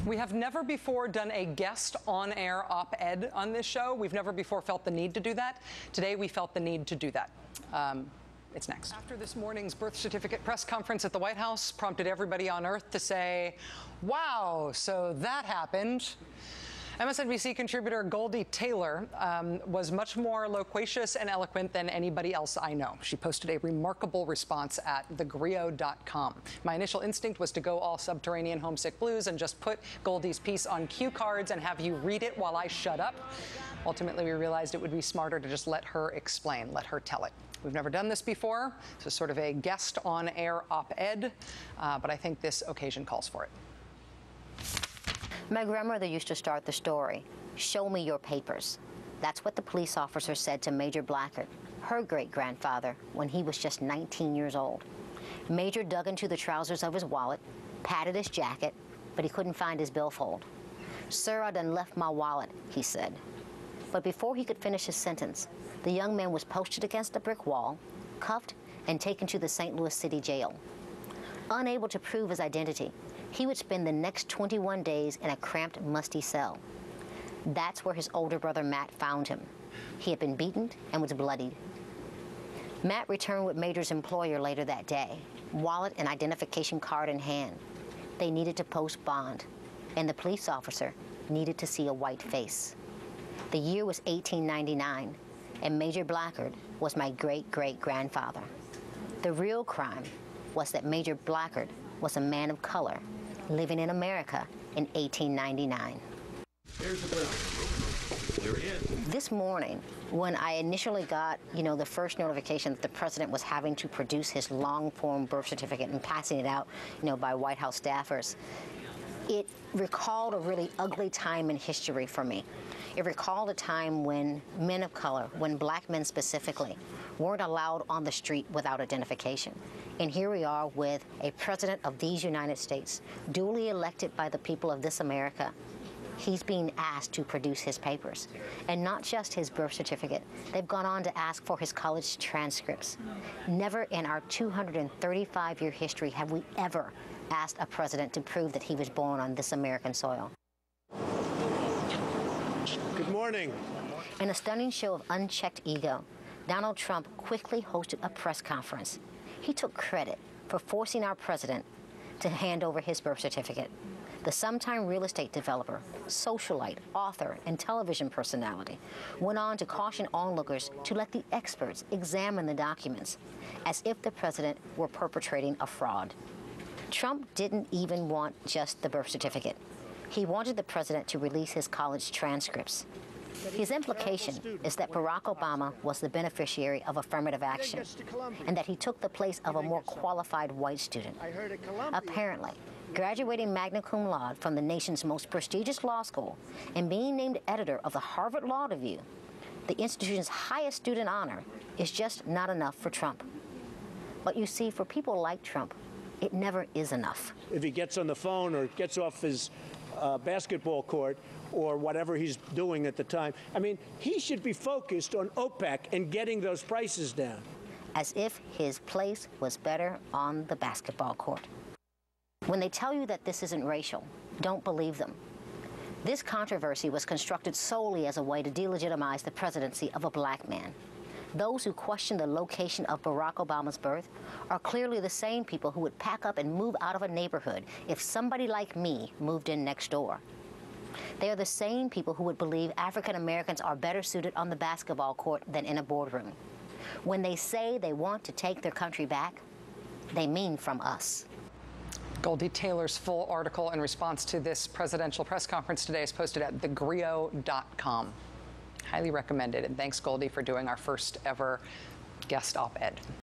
We have never before done a guest on-air op-ed on this show. We've never before felt the need to do that. Today, we felt the need to do that. It's next. After this morning's birth certificate press conference at the White House prompted everybody on Earth to say, wow, so that happened. MSNBC contributor Goldie Taylor was much more loquacious and eloquent than anybody else I know. She posted a remarkable response at thegrio.com. My initial instinct was to go all Subterranean Homesick Blues and just put Goldie's piece on cue cards and have you read it while I shut up. Ultimately, we realized it would be smarter to just let her explain, let her tell it. We've never done this before, so it's sort of a guest on-air op-ed, but I think this occasion calls for it. My grandmother used to start the story, "Show me your papers." That's what the police officer said to Major Blackard, her great-grandfather, when he was just 19 years old. Major dug into the trousers of his wallet, patted his jacket, but he couldn't find his billfold. "Sir, I done left my wallet," he said. But before he could finish his sentence, the young man was posted against a brick wall, cuffed, and taken to the St. Louis City Jail. Unable to prove his identity, he would spend the next 21 days in a cramped, musty cell. That's where his older brother Matt found him. He had been beaten and was bloodied. Matt returned with Major's employer later that day, wallet and identification card in hand. They needed to post bond, and the police officer needed to see a white face. The year was 1899, and Major Blackard was my great-great-grandfather. The real crime was that Major Blackard was a man of color living in America in 1899. Here's the bill. There he is. This morning, when I initially got, the first notification that the president was having to produce his long-form birth certificate and passing it out, by White House staffers, it recalled a really ugly time in history for me. It recalled a time when men of color, when black men specifically, weren't allowed on the street without identification. And here we are with a president of these United States, duly elected by the people of this America. He's being asked to produce his papers, and not just his birth certificate. They've gone on to ask for his college transcripts. Never in our 235-year history have we ever asked a president to prove that he was born on this American soil. Good morning. In a stunning show of unchecked ego, Donald Trump quickly hosted a press conference. He took credit for forcing our president to hand over his birth certificate. The sometime real estate developer, socialite, author, and television personality went on to caution onlookers to let the experts examine the documents, as if the president were perpetrating a fraud. Trump didn't even want just the birth certificate. He wanted the president to release his college transcripts. His implication is that Barack Obama was the beneficiary of affirmative action and that he took the place of a more qualified white student. Apparently, graduating magna cum laude from the nation's most prestigious law school and being named editor of the Harvard Law Review, the institution's highest student honor, is just not enough for Trump. But you see, for people like Trump, it never is enough. If he gets on the phone or gets off his basketball court or whatever he's doing at the time, he should be focused on OPEC and getting those prices down. As if his place was better on the basketball court. When they tell you that this isn't racial, don't believe them. This controversy was constructed solely as a way to delegitimize the presidency of a black man. Those who question the location of Barack Obama's birth are clearly the same people who would pack up and move out of a neighborhood if somebody like me moved in next door. They are the same people who would believe African Americans are better suited on the basketball court than in a boardroom. When they say they want to take their country back, they mean from us. Goldie Taylor's full article in response to this presidential press conference today is posted at thegrio.com. Highly recommended, and thanks, Goldie, for doing our first ever guest op-ed.